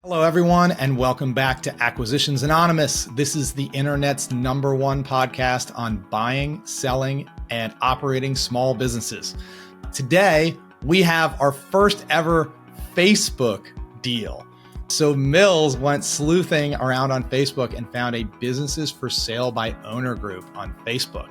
Hello, everyone, and welcome back to Acquisitions Anonymous. This is the internet's #1 podcast on buying, selling, and operating small businesses. Today, we have our first ever Facebook deal. So Mills went sleuthing around on Facebook and found a businesses for sale by owner group on Facebook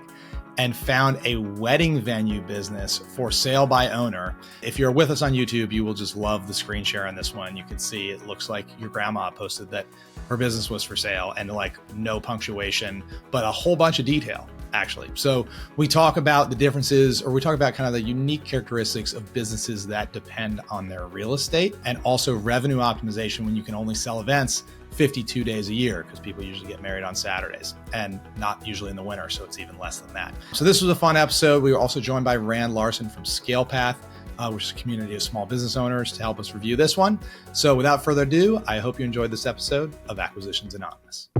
and found a wedding venue business for sale by owner. If you're with us on YouTube, you will just love the screen share on this one. You can see it looks like your grandma posted that her business was for sale and like no punctuation, but a whole bunch of detail actually. So we talk about the differences, or we talk about kind of the unique characteristics of businesses that depend on their real estate, and also revenue optimization when you can only sell events 52 days a year, because people usually get married on Saturdays and not usually in the winter. So it's even less than that. So this was a fun episode. We were also joined by Rand Larson from ScalePath, which is a community of small business owners, to help us review this one. So without further ado, I hope you enjoyed this episode of Acquisitions Anonymous.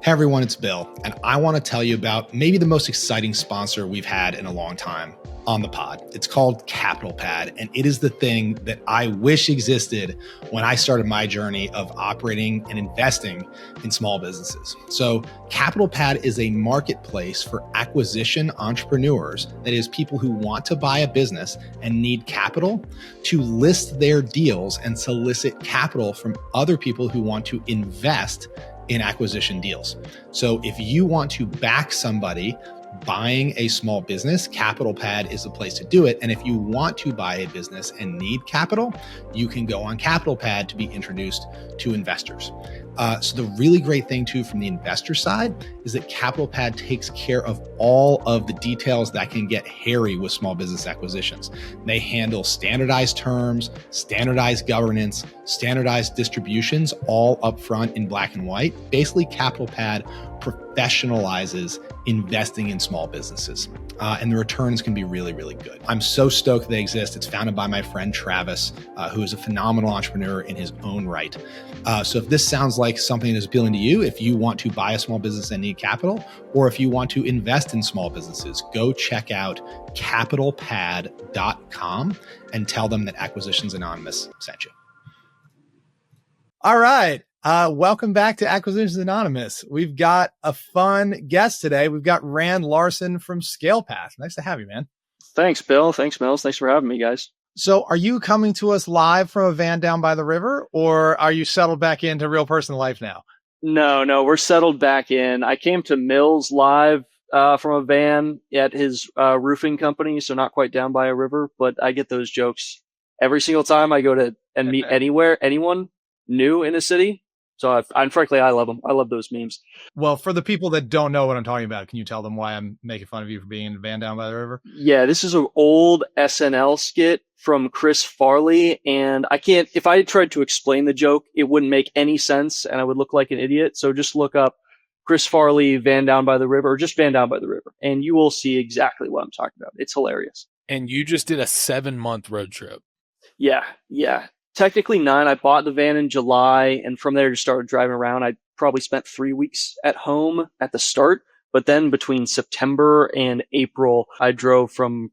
Hey everyone, it's Bill, and I want to tell you about maybe the most exciting sponsor we've had in a long time on the pod. It's called CapitalPad, and it is the thing that I wish existed when I started my journey of operating and investing in small businesses. So CapitalPad is a marketplace for acquisition entrepreneurs, that is, people who want to buy a business and need capital to list their deals and solicit capital from other people who want to invest in acquisition deals. So if you want to back somebody buying a small business, CapitalPad is the place to do it. And if you want to buy a business and need capital, you can go on CapitalPad to be introduced to investors. So the really great thing too from the investor side is that CapitalPad takes care of all of the details that can get hairy with small business acquisitions. They handle standardized terms, standardized governance, standardized distributions, all upfront in black and white. Basically, CapitalPad professionalizes investing in small businesses. And the returns can be really, really good. I'm so stoked they exist. It's founded by my friend Travis, who is a phenomenal entrepreneur in his own right. So if this sounds like something that is appealing to you, if you want to buy a small business and need capital, or if you want to invest in small businesses, go check out capitalpad.com and tell them that Acquisitions Anonymous sent you. All right. Welcome back to Acquisitions Anonymous. We've got a fun guest today. We've got Rand Larson from ScalePath. Nice to have you, man. Thanks, Bill. Thanks, Mills. Thanks for having me, guys. So are you coming to us live from a van down by the river, or are you settled back into real person life now? No, we're settled back in. I came to Mills live from a van at his roofing company, so not quite down by a river, but I get those jokes every single time I go to and meet anyone new in a city. So frankly, I love them. I love those memes. Well, for the people that don't know what I'm talking about, can you tell them why I'm making fun of you for being in a van down by the river? Yeah, this is an old SNL skit from Chris Farley. And if I tried to explain the joke, it wouldn't make any sense and I would look like an idiot. So just look up Chris Farley, Van Down by the River, or just Van Down by the River, and you will see exactly what I'm talking about. It's hilarious. And you just did a 7-month road trip. Yeah. Technically 9. I bought the van in July, and from there just started driving around. I probably spent 3 weeks at home at the start, but then between September and April, I drove from,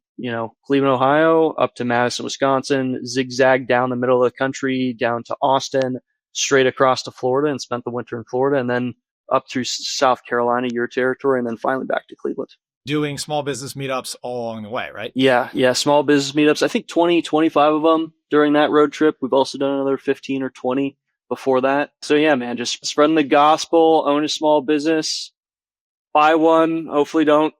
Cleveland, Ohio up to Madison, Wisconsin, zigzagged down the middle of the country, down to Austin, straight across to Florida, and spent the winter in Florida, and then up through South Carolina, your territory, and then finally back to Cleveland. Doing small business meetups all along the way, right? Yeah. Small business meetups. I think 20, 25 of them during that road trip. We've also done another 15 or 20 before that. So yeah, man, just spreading the gospel, own a small business, buy one, hopefully don't,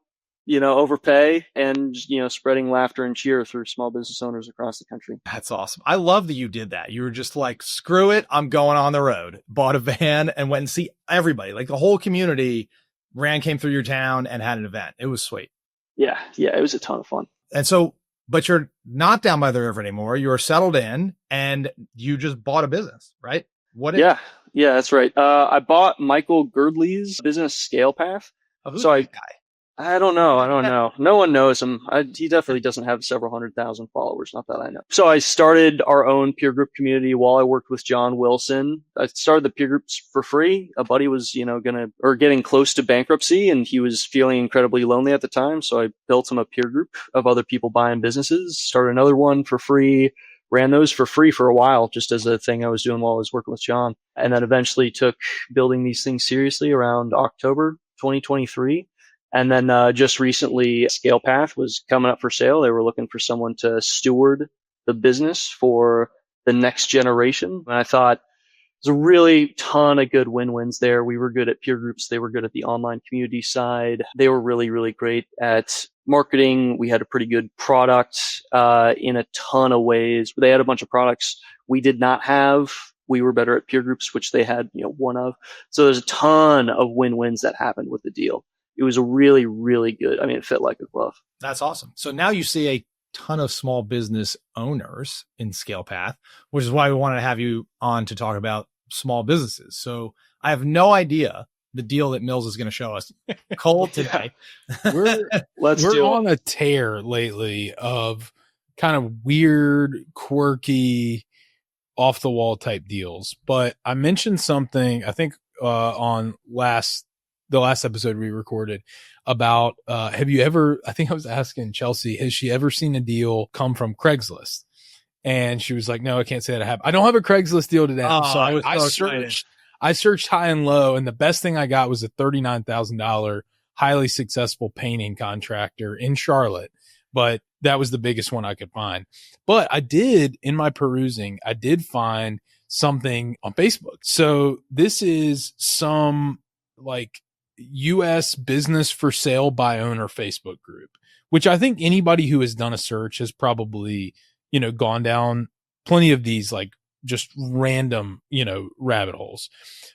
overpay, and, spreading laughter and cheer through small business owners across the country. That's awesome. I love that you did that. You were just like, screw it, I'm going on the road. Bought a van and went and see everybody, like the whole community. Rand came through your town and had an event. It was sweet. Yeah, it was a ton of fun. And so, but you're not down by the river anymore. You're settled in and you just bought a business, right? Yeah, that's right. I bought Michael Girdley's business, ScalePath. Oh, who's so that guy? I don't know. I don't know. No one knows him. He definitely doesn't have several 100,000 followers. Not that I know. So I started our own peer group community while I worked with John Wilson. I started the peer groups for free. A buddy was, getting close to bankruptcy, and he was feeling incredibly lonely at the time. So I built him a peer group of other people buying businesses. Started another one for free. Ran those for free for a while, just as a thing I was doing while I was working with John. And then eventually took building these things seriously around October 2023. And then just recently, ScalePath was coming up for sale. They were looking for someone to steward the business for the next generation. And I thought there's a really ton of good win-wins there. We were good at peer groups. They were good at the online community side. They were really, really great at marketing. We had a pretty good product in a ton of ways. They had a bunch of products we did not have. We were better at peer groups, which they had, one of. So there's a ton of win-wins that happened with the deal. It was a really, really good. I mean, it fit like a glove. That's awesome. So now you see a ton of small business owners in ScalePath, which is why we wanted to have you on to talk about small businesses. So I have no idea the deal that Mills is going to show us cold today. We're on a tear lately of kind of weird, quirky, off the wall type deals. But I mentioned something, I think, on the last episode we recorded about, have you ever, I think I was asking Chelsea, has she ever seen a deal come from Craigslist? And she was like, no, I can't say that I have. I don't have a Craigslist deal today. So I searched high and low, and the best thing I got was a $39,000 highly successful painting contractor in Charlotte. But that was the biggest one I could find. But in my perusing, I did find something on Facebook. So this is some like U.S. business for sale by owner Facebook group, which I think anybody who has done a search has probably, gone down plenty of these like just random, rabbit holes.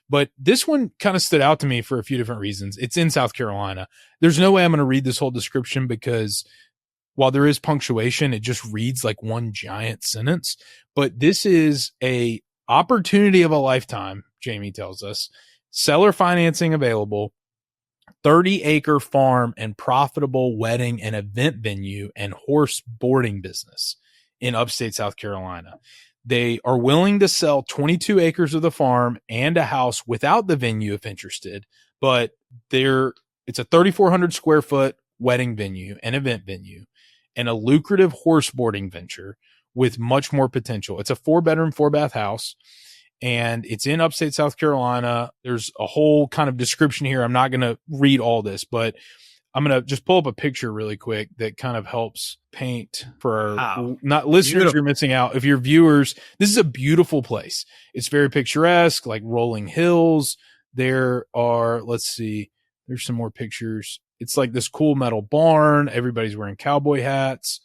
But this one kind of stood out to me for a few different reasons. It's in South Carolina. There's no way I'm going to read this whole description because while there is punctuation, it just reads like one giant sentence. But this is a opportunity of a lifetime, Jamie tells us. Seller financing available, 30-acre farm and profitable wedding and event venue and horse boarding business in upstate South Carolina. They are willing to sell 22 acres of the farm and a house without the venue if interested, but it's a 3,400 square foot wedding venue and event venue and a lucrative horse boarding venture with much more potential. It's a 4-bedroom, 4-bath house. And it's in upstate South Carolina. There's a whole kind of description here. I'm not going to read all this, but I'm going to just pull up a picture really quick that kind of helps paint for our not listeners. You're missing out. If you're viewers, this is a beautiful place. It's very picturesque, like rolling hills. There are, let's see, there's some more pictures. It's like this cool metal barn. Everybody's wearing cowboy hats.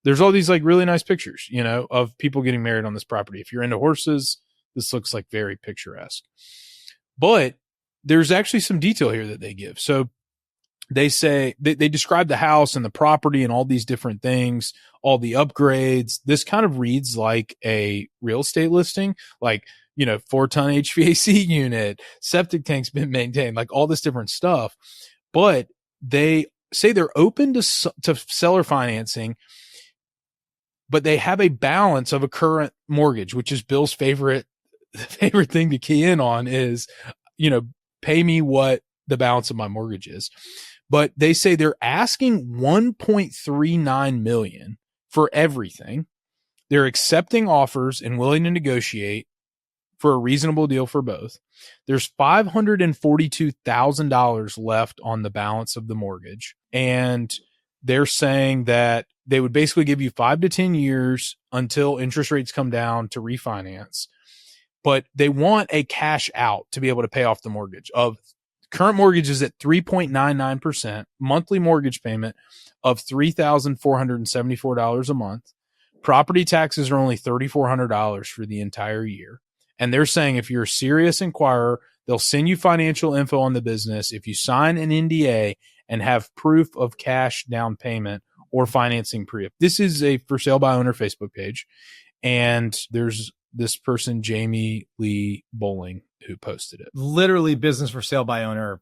There's all these like really nice pictures, of people getting married on this property. If you're into horses, this looks like very picturesque. But there's actually some detail here that they give. So they say they describe the house and the property and all these different things, all the upgrades. This kind of reads like a real estate listing, like, 4-ton HVAC unit, septic tank's been maintained, like all this different stuff. But they say they're open to seller financing, but they have a balance of a current mortgage, which is Bill's favorite thing to key in on is, pay me what the balance of my mortgage is. But they say they're asking $1.39 million for everything. They're accepting offers and willing to negotiate for a reasonable deal for both. There's $542,000 left on the balance of the mortgage. And they're saying that they would basically give you 5 to 10 years until interest rates come down to refinance. But they want a cash out to be able to pay off the mortgage. Current mortgage is at 3.99%, monthly mortgage payment of $3,474 a month. Property taxes are only $3,400 for the entire year. And they're saying if you're a serious inquirer, they'll send you financial info on the business if you sign an NDA and have proof of cash down payment or financing pre-up. This is a for sale by owner Facebook page. And there's this person, Jamie Lee Bowling, who posted it. Literally business for sale by owner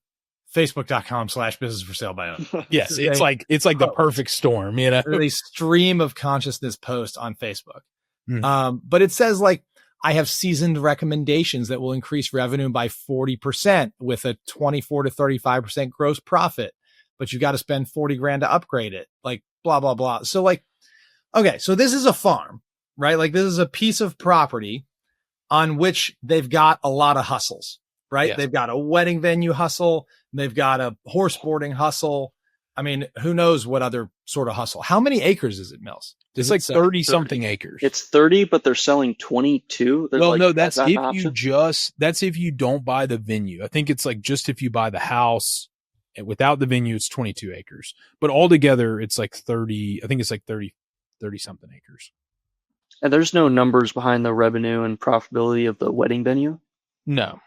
Facebook.com/business for sale by owner. Yes. It's like the perfect storm, you know, a stream of consciousness post on Facebook. Hmm. But it says like, I have seasoned recommendations that will increase revenue by 40% with a 24 to 35% gross profit, but you got to spend 40 grand to upgrade it. Like blah, blah, blah. So like, okay, so this is a farm, right? Like this is a piece of property on which they've got a lot of hustles, right? Yes. They've got a wedding venue hustle. They've got a horse boarding hustle. I mean, who knows what other sort of hustle? How many acres is it, Mills? It's like 30 something acres. It's 30, but they're selling 22. Well, like, no, that's if you don't buy the venue. I think it's like just if you buy the house without the venue, it's 22 acres, but altogether it's like 30. I think it's like 30 something acres. And there's no numbers behind the revenue and profitability of the wedding venue. No.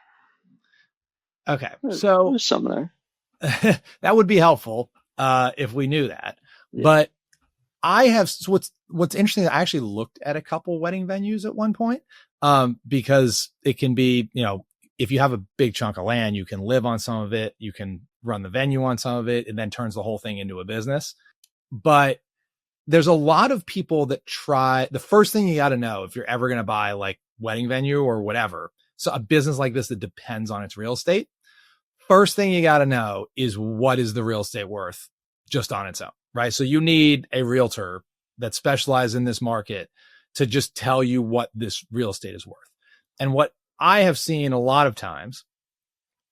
Okay. So there's some there. That would be helpful. If we knew that, Yeah. But I have, so what's interesting, I actually looked at a couple wedding venues at one point, because it can be, you know, if you have a big chunk of land, you can live on some of it, you can run the venue on some of it, and then turns the whole thing into a business. But there's a lot of people that try, the first thing you got to know if you're ever going to buy like wedding venue or whatever, so a business like this that depends on its real estate, first thing you got to know is what is the real estate worth just on its own, right? So you need a realtor that specializes in this market to just tell you what this real estate is worth. And what I have seen a lot of times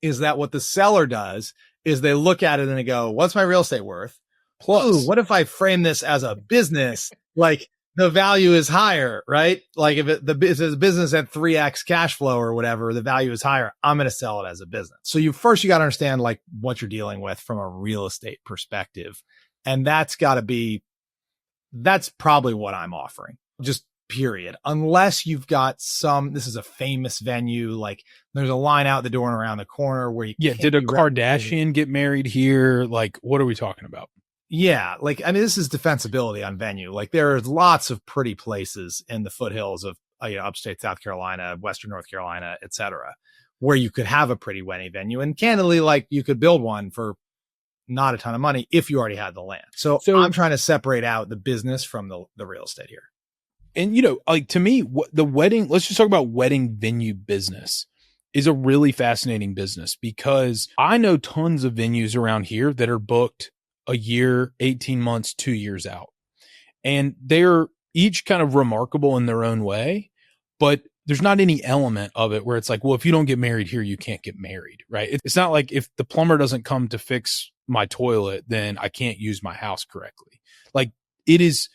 is that what the seller does is they look at it and they go, what's my real estate worth? Plus, what if I frame this as a business? Like the value is higher, right? Like if it's a business at 3x cash flow or whatever, the value is higher. I'm going to sell it as a business. So you got to understand like what you're dealing with from a real estate perspective. And that's probably what I'm offering, just period. Unless you've got this is a famous venue, like there's a line out the door and around the corner where did a Kardashian get married here? Like, what are we talking about? Yeah. Like, I mean, this is defensibility on venue. Like there are lots of pretty places in the foothills of upstate South Carolina, Western North Carolina, et cetera, where you could have a pretty wedding venue. And candidly, like you could build one for not a ton of money if you already had the land. So I'm trying to separate out the business from the real estate here. And, you know, like to me, let's just talk about wedding venue business is a really fascinating business because I know tons of venues around here that are booked a year, 18 months, 2 years out. And they're each kind of remarkable in their own way, but there's not any element of it where it's like, well, if you don't get married here, you can't get married, right? It's not like if the plumber doesn't come to fix my toilet, then I can't use my house correctly. Like it's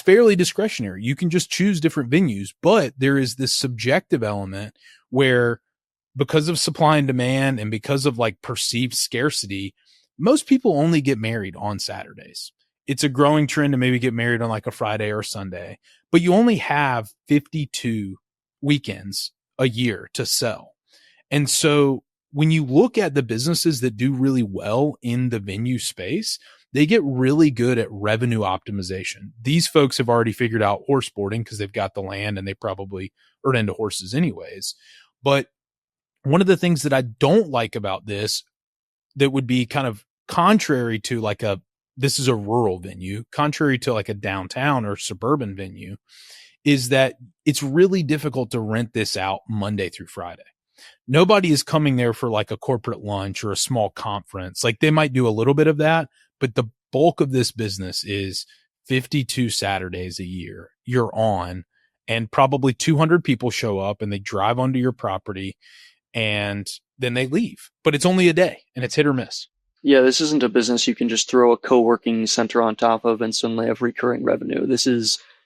fairly discretionary. You can just choose different venues, but there is this subjective element where because of supply and demand and because of like perceived scarcity, most people only get married on Saturdays. It's a growing trend to maybe get married on like a Friday or Sunday, but you only have 52 weekends a year to sell. And so when you look at the businesses that do really well in the venue space, they get really good at revenue optimization. These folks have already figured out horse boarding because they've got the land and they probably are into horses anyways. But one of the things that I don't like about this that would be kind of contrary to like this is a rural venue, contrary to like a downtown or suburban venue, is that it's really difficult to rent this out Monday through Friday. Nobody is coming there for like a corporate lunch or a small conference. Like they might do a little bit of that, but the bulk of this business is 52 Saturdays a year you're on, and probably 200 people show up and they drive onto your property and then they leave, but it's only a day and it's hit or miss. Yeah, this isn't a business you can just throw a co-working center on top of and suddenly have recurring revenue.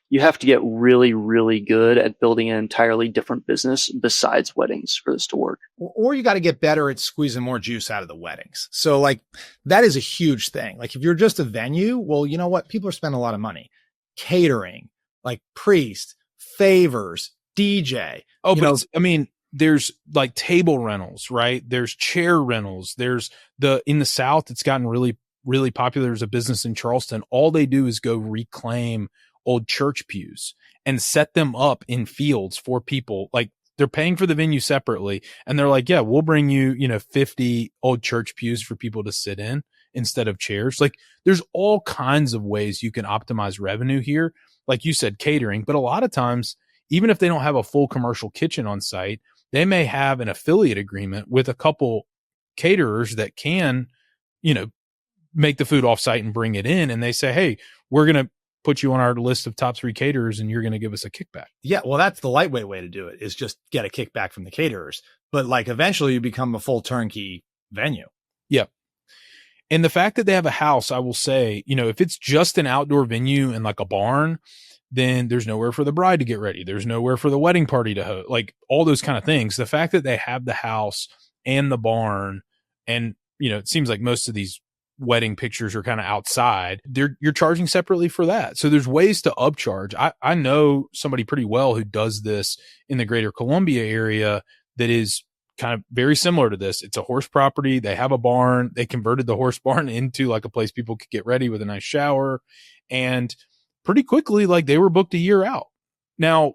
You have to get really, really good at building an entirely different business besides weddings for this to work. Or you got to get better at squeezing more juice out of the weddings. So like that is a huge thing. Like if you're just a venue, well, you know what? People are spending a lot of money. Catering, like priest, favors, DJ. Oh, but I mean, there's like table rentals, right? There's chair rentals. There's in the South, it's gotten really, really popular. There's a business in Charleston. All they do is go reclaim old church pews and set them up in fields for people. Like they're paying for the venue separately. And they're like, yeah, we'll bring you, 50 old church pews for people to sit in instead of chairs. Like there's all kinds of ways you can optimize revenue here. Like you said, catering, but a lot of times, even if they don't have a full commercial kitchen on site, they may have an affiliate agreement with a couple caterers that can, make the food off site and bring it in. And they say, hey, we're going to put you on our list of top 3 caterers and you're going to give us a kickback. Yeah. Well, that's the lightweight way to do it, is just get a kickback from the caterers. But like eventually you become a full turnkey venue. Yep. And the fact that they have a house, I will say, if it's just an outdoor venue and like a barn, then there's nowhere for the bride to get ready. There's nowhere for the wedding party to host, like all those kind of things. The fact that they have the house and the barn, and, it seems like most of these wedding pictures are kind of outside, you're charging separately for that. So there's ways to upcharge. I know somebody pretty well who does this in the greater Columbia area that is kind of very similar to this. It's a horse property. They have a barn. They converted the horse barn into like a place people could get ready with a nice shower. And pretty quickly, like they were booked a year out. Now,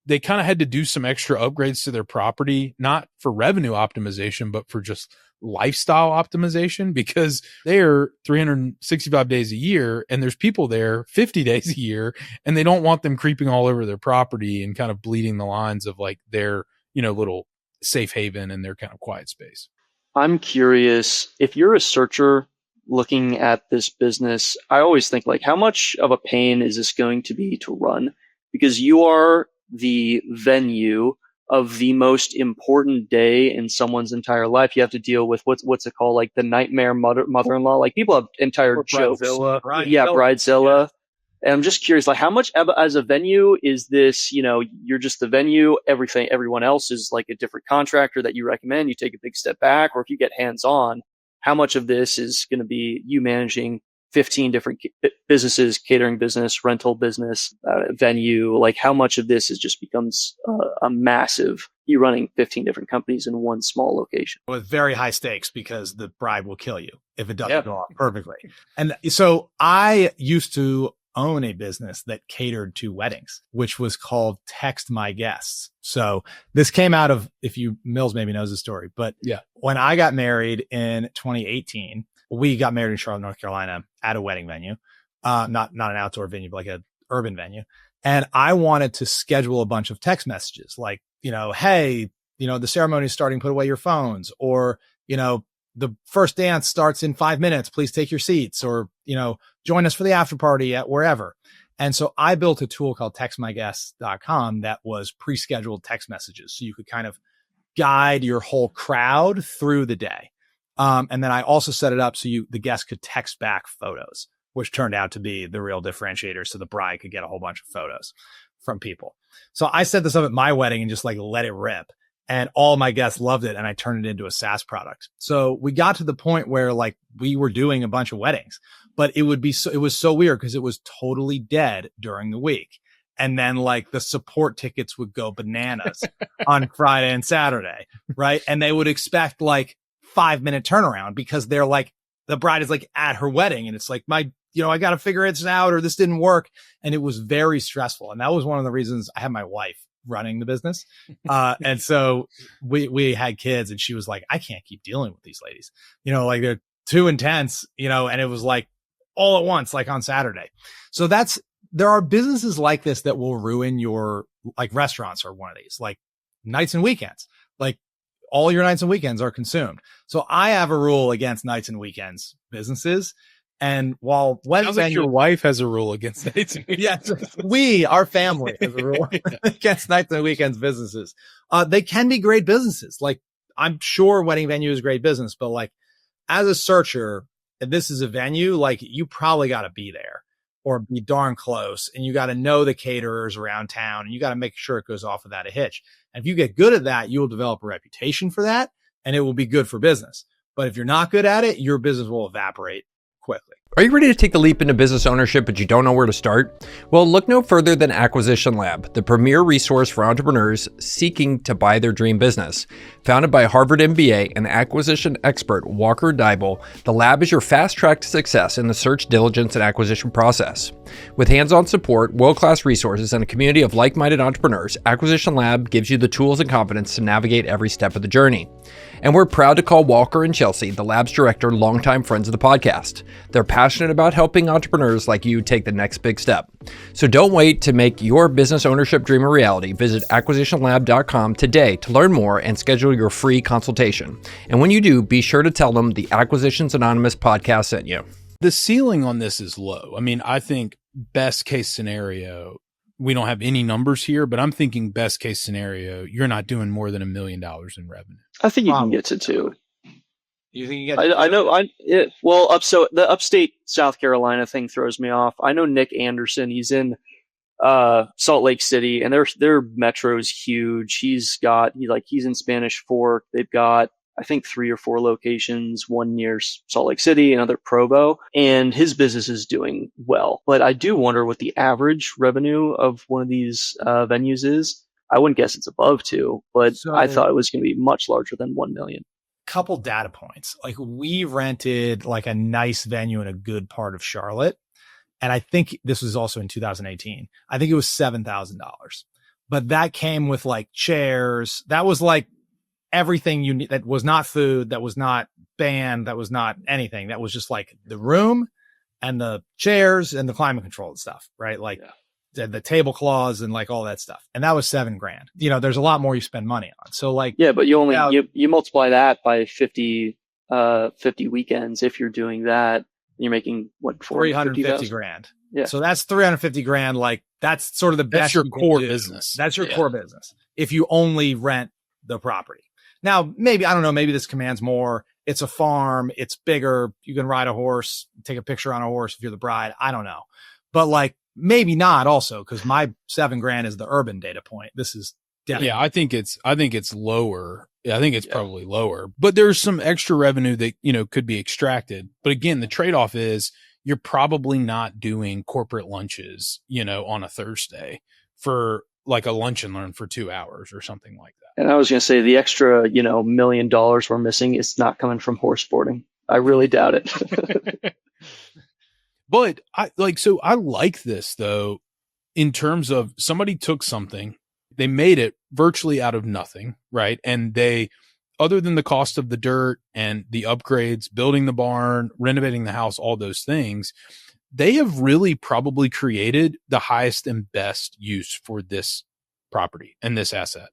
they kind of had to do some extra upgrades to their property, not for revenue optimization, but for just lifestyle optimization, because they're 365 days a year and there's people there 50 days a year, and they don't want them creeping all over their property and kind of bleeding the lines of like their, little safe haven and their kind of quiet space. I'm curious, if you're a searcher looking at this business, I always think like, how much of a pain is this going to be to run? Because you are the venue of the most important day in someone's entire life. You have to deal with what's it called? Like the nightmare mother-in-law. Like people have entire jokes. Bridezilla. Yeah. And I'm just curious, like how much as a venue is this, you're just the venue, everyone else is like a different contractor that you recommend, you take a big step back, or if you get hands on, how much of this is going to be you managing 15 different businesses, catering business, rental business, venue? Like how much of this just becomes a massive, you running 15 different companies in one small location? With very high stakes, because the bride will kill you if it doesn't go off perfectly. And so I used to own a business that catered to weddings, which was called Text My Guests. So this came out of, Mills maybe knows the story, but when I got married in 2018, we got married in Charlotte, North Carolina at a wedding venue, not an outdoor venue, but like an urban venue. And I wanted to schedule a bunch of text messages like, hey, the ceremony is starting, put away your phones, or, the first dance starts in 5 minutes, please take your seats, or, join us for the after party at wherever. And so I built a tool called textmyguests.com that was pre-scheduled text messages. So you could kind of guide your whole crowd through the day. And then I also set it up so the guests could text back photos, which turned out to be the real differentiator. So the bride could get a whole bunch of photos from people. So I set this up at my wedding and just like let it rip. And all my guests loved it. And I turned it into a SaaS product. So we got to the point where like we were doing a bunch of weddings, but it was so weird because it was totally dead during the week. And then like the support tickets would go bananas on Friday and Saturday. Right. And they would expect like 5-minute turnaround because they're like, the bride is like at her wedding and it's like, I got to figure this out, or this didn't work. And it was very stressful. And that was one of the reasons I had my wife running the business. And so we had kids and she was like, I can't keep dealing with these ladies, like they're too intense, and it was like all at once, like on Saturday. So there are businesses like this that will ruin your, like restaurants are one of these, like nights and weekends, like all your nights and weekends are consumed. So I have a rule against nights and weekends businesses. And while sounds like your wife has a rule against nights and weekends. Yes, our family has a rule against nights and weekends businesses. They can be great businesses. Like I'm sure wedding venue is great business, but like as a searcher, if this is a venue, like you probably got to be there or be darn close, and you got to know the caterers around town, and you got to make sure it goes off without a hitch. And if you get good at that, you will develop a reputation for that, and it will be good for business. But if you're not good at it, your business will evaporate quickly. Are you ready to take the leap into business ownership, but you don't know where to start? Well, look no further than Acquisition Lab, the premier resource for entrepreneurs seeking to buy their dream business. Founded by Harvard MBA and acquisition expert Walker Deibel, the lab is your fast track to success in the search, diligence, and acquisition process. With hands-on support, world-class resources, and a community of like-minded entrepreneurs, Acquisition Lab gives you the tools and confidence to navigate every step of the journey. And we're proud to call Walker and Chelsea, the lab's director, longtime friends of the podcast. They're passionate about helping entrepreneurs like you take the next big step. So don't wait to make your business ownership dream a reality. Visit acquisitionlab.com today to learn more and schedule your free consultation. And when you do, be sure to tell them the Acquisitions Anonymous podcast sent you. The ceiling on this is low. I mean, I think best case scenario, we don't have any numbers here, but I'm thinking best case scenario, you're not doing more than $1 million in revenue. I think you can get to 2. You think you get? I know. So the upstate South Carolina thing throws me off. I know Nick Anderson. He's in Salt Lake City, and their metro's huge. He's in Spanish Fork. They've got, I think, 3 or 4 locations, one near Salt Lake City, another Provo, and his business is doing well. But I do wonder what the average revenue of one of these venues is. I wouldn't guess it's above 2, but I thought it was going to be much larger than 1 million. Couple data points. Like, we rented like a nice venue in a good part of Charlotte, and I think this was also in 2018. I think it was $7,000, but that came with like chairs. That was like everything you need. That was not food. That was not band. That was not anything. That was just like the room and the chairs and the climate control and stuff, right? Like the tablecloths and like all that stuff. And that was $7,000. You know, there's a lot more you spend money on. So like, yeah, but you only, you multiply that by 50 weekends. If you're doing that, you're making what, $350,000. Yeah. So that's $350,000. Like, that's sort of the best. That's your core business. That's your core business. If you only rent the property. Now, maybe, I don't know, maybe this commands more. It's a farm. It's bigger. You can ride a horse, take a picture on a horse if you're the bride. I don't know. But like, maybe not also, because my $7,000 is the urban data point. This is definitely. Yeah, I think it's lower. Yeah, I think it's probably lower, but there's some extra revenue that, you know, could be extracted. But again, the trade-off is you're probably not doing corporate lunches, you know, on a Thursday for like a lunch and learn for 2 hours or something like that. And I was going to say the extra, $1 million we're missing is not coming from horse boarding. I really doubt it. But I like this though, in terms of somebody took something, they made it virtually out of nothing, right? And they, other than the cost of the dirt and the upgrades, building the barn, renovating the house, all those things, they have really probably created the highest and best use for this property and this asset.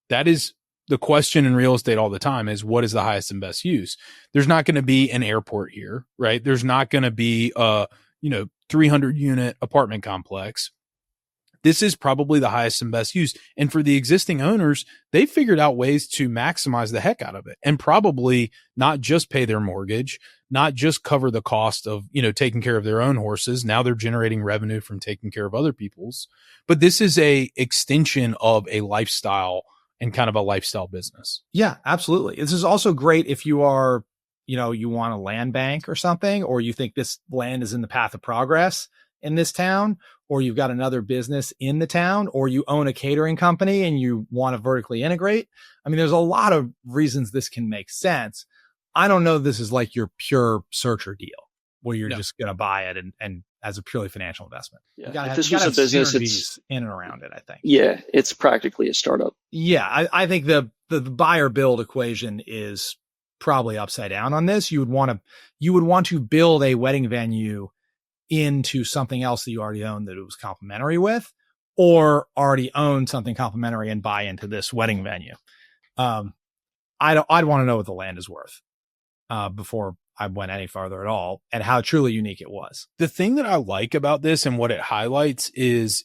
That is the question in real estate all the time, is what is the highest and best use? There's not going to be an airport here, right? There's not going to be a 300 unit apartment complex. This is probably the highest and best use. And for the existing owners, they figured out ways to maximize the heck out of it and probably not just pay their mortgage, not just cover the cost of, taking care of their own horses. Now they're generating revenue from taking care of other people's, but this is a extension of a lifestyle and kind of a lifestyle business. Yeah, absolutely. This is also great if you are, you want a land bank or something, or you think this land is in the path of progress in this town, or you've got another business in the town, or you own a catering company and you want to vertically integrate. I mean, there's a lot of reasons this can make sense. I don't know. This is like your pure searcher deal where you're just going to buy it and as a purely financial investment. Yeah. If this was a business, it's in and around it, I think. Yeah. It's practically a startup. Yeah. I think the buy or build equation is probably upside down on this. You would want to build a wedding venue into something else that you already own that it was complementary with, or already own something complementary and buy into this wedding venue. I'd want to know what the land is worth before I went any farther at all, and how truly unique it was. The thing that I like about this and what it highlights is,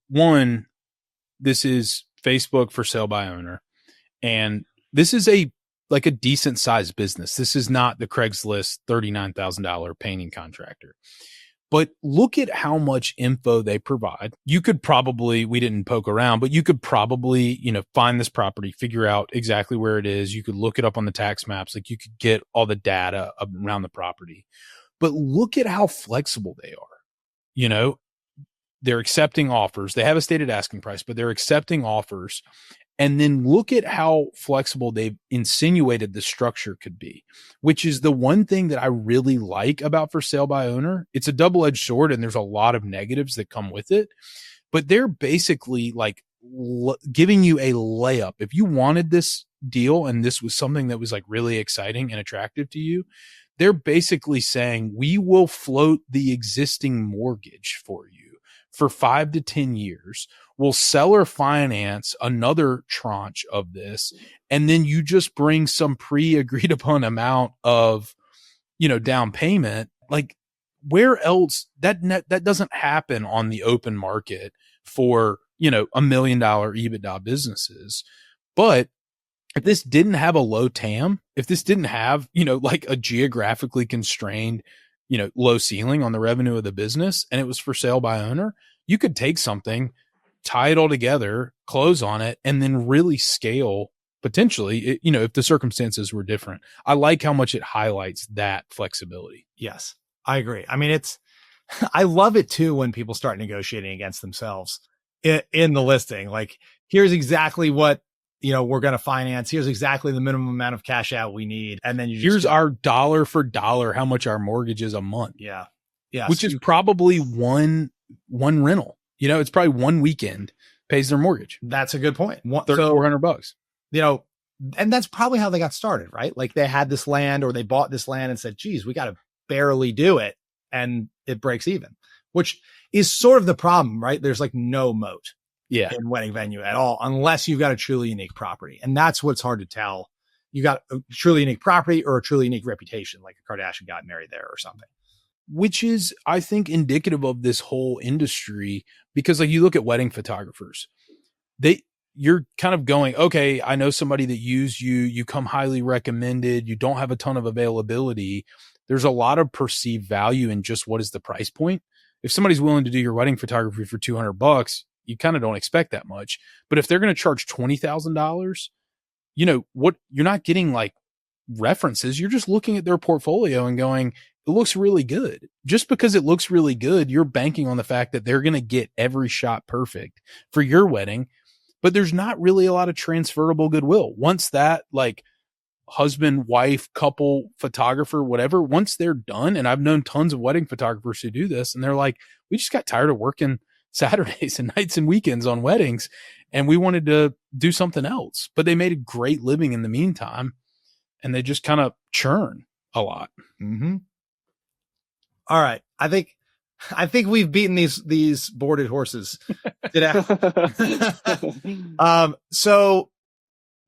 one, this is Facebook for sale by owner, and this is a decent sized business. This is not the Craigslist $39,000 painting contractor. But look at how much info they provide. You could probably, we didn't poke around, but you could probably, find this property, figure out exactly where it is. You could look it up on the tax maps. Like, you could get all the data around the property. but look at how flexible they are. You know, they're accepting offers. They have a stated asking price, but they're accepting offers. And then look at how flexible they've insinuated the structure could be, which is the one thing that I really like about for sale by owner. It's a double-edged sword and there's a lot of negatives that come with it, but they're basically like giving you a layup. If you wanted this deal and this was something that was like really exciting and attractive to you, they're basically saying, we will float the existing mortgage for you for 5 to 10 years. We'll seller finance another tranche of this. And then you just bring some pre-agreed upon amount of, you know, down payment. Like, where else that doesn't happen on the open market for, you know, $1 million EBITDA businesses. But if this didn't have a low TAM, if this didn't have, you know, like a geographically constrained, you know, low ceiling on the revenue of the business, and it was for sale by owner, you could take something, tie it all together, close on it, and then really scale potentially, you know, if the circumstances were different. I like how much it highlights that flexibility. Yes, I agree. I mean, I love it too when people start negotiating against themselves in the listing. Like, here's exactly what, you know, we're going to finance. Here's exactly the minimum amount of cash out we need. And then here's our dollar for dollar, how much our mortgage is a month. Yeah. Yeah. Which is probably one rental. You know, it's probably one weekend pays their mortgage. That's a good point. $400. You know, and that's probably how they got started, right? Like, they had this land or they bought this land and said, geez, we got to barely do it. And it breaks even, which is sort of the problem, right? There's like no moat. Yeah. In wedding venue at all, unless you've got a truly unique property. And that's what's hard to tell. You got a truly unique property or a truly unique reputation, like a Kardashian got married there or something. Which is, I think, indicative of this whole industry, because like you look at wedding photographers, you're kind of going, okay, I know somebody that used you, you come highly recommended, you don't have a ton of availability. There's a lot of perceived value in just what is the price point. If somebody's willing to do your wedding photography for $200, you kind of don't expect that much. But if they're going to charge $20,000, you know what, you're not getting like references. You're just looking at their portfolio and going, it looks really good. Just because it looks really good, you're banking on the fact that they're going to get every shot perfect for your wedding. But there's not really a lot of transferable goodwill. Once that like husband, wife, couple, photographer, whatever, once they're done, and I've known tons of wedding photographers who do this, and they're like, we just got tired of working Saturdays and nights and weekends on weddings, and we wanted to do something else. But they made a great living in the meantime, and they just kind of churn a lot. Mm-hmm. All right. I think we've beaten these boarded horses today. So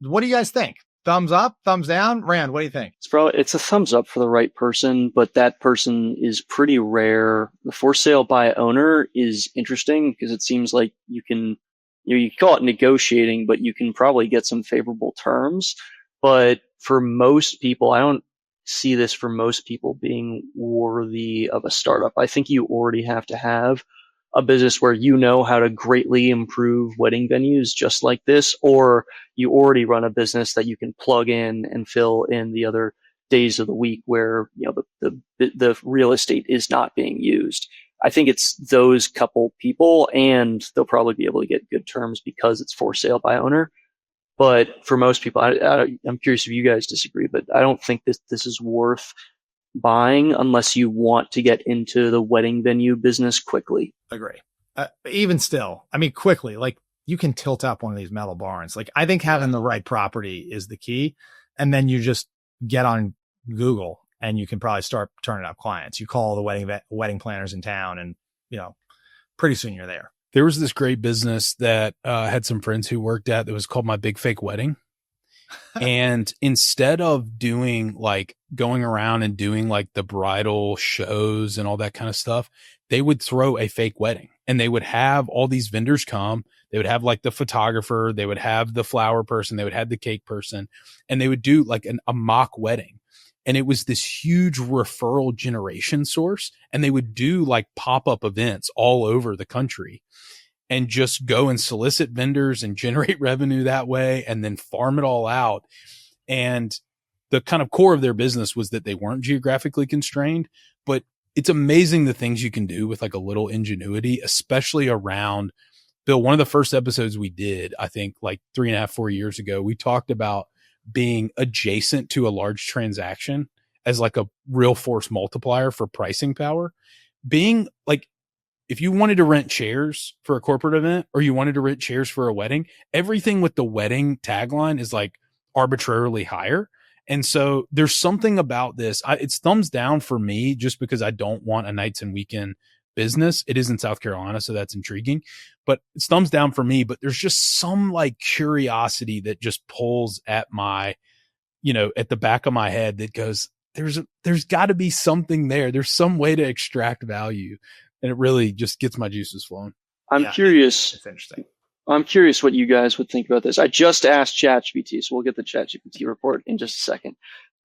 what do you guys think? Thumbs up, thumbs down? Rand, what do you think? It's a thumbs up for the right person, but that person is pretty rare. The for sale by owner is interesting because it seems like you can, you call it negotiating, but you can probably get some favorable terms. But for most people, I don't see this for most people being worthy of a startup. I think you already have to have a business where you know how to greatly improve wedding venues just like this, or you already run a business that you can plug in and fill in the other days of the week where, you know, the real estate is not being used. I think it's those couple people, and they'll probably be able to get good terms because it's for sale by owner. But for most people, I'm curious if you guys disagree, but I don't think this is worth buying unless you want to get into the wedding venue business quickly. Agree. Even still, I mean, quickly, like, you can tilt up one of these metal barns. Like, I think having the right property is the key. And then you just get on Google and you can probably start turning up clients. You call the wedding planners in town, and, you know, pretty soon you're there. There was this great business that had some friends who worked at that was called My Big Fake Wedding. And instead of doing like going around and doing like the bridal shows and all that kind of stuff, they would throw a fake wedding, and they would have all these vendors come. They would have like the photographer, they would have the flower person, they would have the cake person, and they would do like a mock wedding. And it was this huge referral generation source. And they would do like pop-up events all over the country and just go and solicit vendors and generate revenue that way, and then farm it all out. And the kind of core of their business was that they weren't geographically constrained, but it's amazing the things you can do with like a little ingenuity, especially around Bill. One of the first episodes we did, I think like 3.5, 4 years ago, we talked about being adjacent to a large transaction as like a real force multiplier for pricing power. Being like, if you wanted to rent chairs for a corporate event or you wanted to rent chairs for a wedding, everything with the wedding tagline is like arbitrarily higher. And so there's something about this. It's thumbs down for me just because I don't want a nights and weekend business. It is in South Carolina, so that's intriguing, but it's thumbs down for me. But there's just some like curiosity that just pulls at my, at the back of my head that goes, there's got to be something there. There's some way to extract value. And it really just gets my juices flowing. I'm curious. It's interesting. I'm curious what you guys would think about this. I just asked ChatGPT, so we'll get the ChatGPT report in just a second.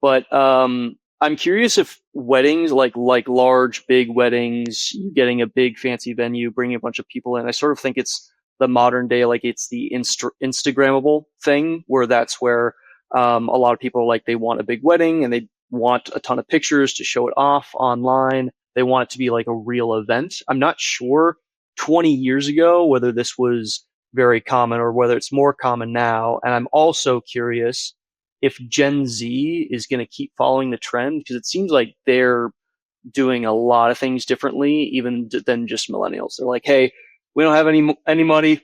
But I'm curious if weddings, like large, big weddings, you getting a big fancy venue, bringing a bunch of people in. I sort of think it's the modern day, like it's the Instagrammable thing, where that's where a lot of people like they want a big wedding and they want a ton of pictures to show it off online. They want it to be like a real event. I'm not sure 20 years ago whether this was very common or whether it's more common now. And I'm also curious if Gen Z is going to keep following the trend, because it seems like they're doing a lot of things differently even than just millennials. They're like, hey, we don't have any money.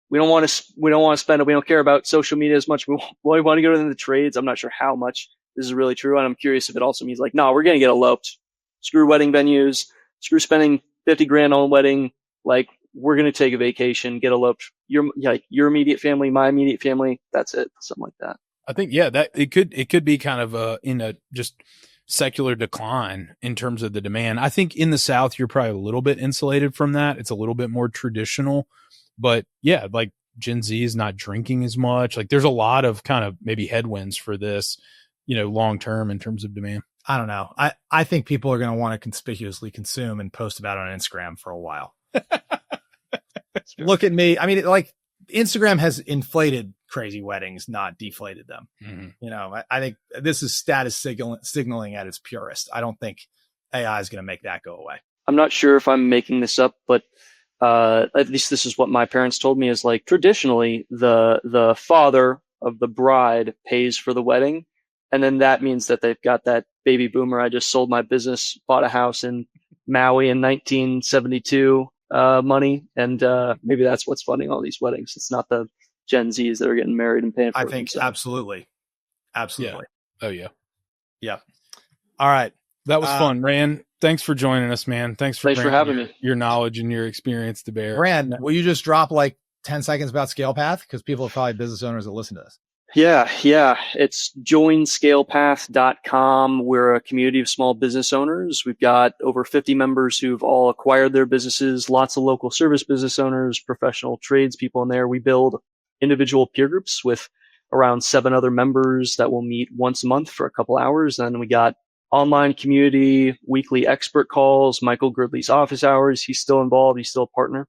We don't want to spend it. We don't care about social media as much. We want to go to the trades. I'm not sure how much this is really true. And I'm curious if it also means like, no, we're going to get eloped. Screw wedding venues, screw spending $50,000 on a wedding. Like, we're going to take a vacation, get eloped. Your immediate family, my immediate family. That's it. Something like that. I think, that it could be kind of in a just secular decline in terms of the demand. I think in the South, you're probably a little bit insulated from that. It's a little bit more traditional, but yeah, like Gen Z is not drinking as much. Like there's a lot of kind of maybe headwinds for this, long-term in terms of demand. I don't know. I think people are going to want to conspicuously consume and post about it on Instagram for a while. Look at me. I mean, like Instagram has inflated crazy weddings, not deflated them. Mm-hmm. I think this is status signaling at its purest. I don't think AI is going to make that go away. I'm not sure if I'm making this up, but at least this is what my parents told me, is like traditionally the father of the bride pays for the wedding. And then that means that they've got that baby boomer. I just sold my business, bought a house in Maui in 1972 money. And maybe that's what's funding all these weddings. It's not the Gen Zs that are getting married and paying for it. I think absolutely. Absolutely. Yeah. Oh, yeah. Yeah. All right. That was fun, Rand. Thanks for joining us, man. Thanks for having me. Your knowledge and your experience to bear. Rand, will you just drop like 10 seconds about ScalePath? Because people are probably business owners that listen to this. Yeah. It's joinscalepath.com. We're a community of small business owners. We've got over 50 members who've all acquired their businesses, lots of local service business owners, professional tradespeople in there. We build individual peer groups with around 7 other members that will meet once a month for a couple hours. And we got online community, weekly expert calls, Michael Gridley's office hours. He's still involved. He's still a partner.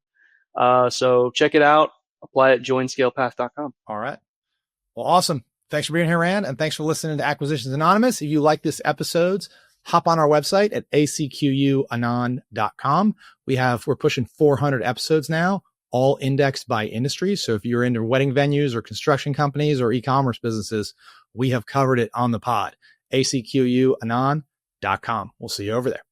So check it out. Apply at joinscalepath.com. All right. Well, awesome. Thanks for being here, Rand. And thanks for listening to Acquisitions Anonymous. If you like this episodes, hop on our website at acquanon.com. We're pushing 400 episodes now, all indexed by industry. So if you're into wedding venues or construction companies or e-commerce businesses, we have covered it on the pod. acquanon.com. We'll see you over there.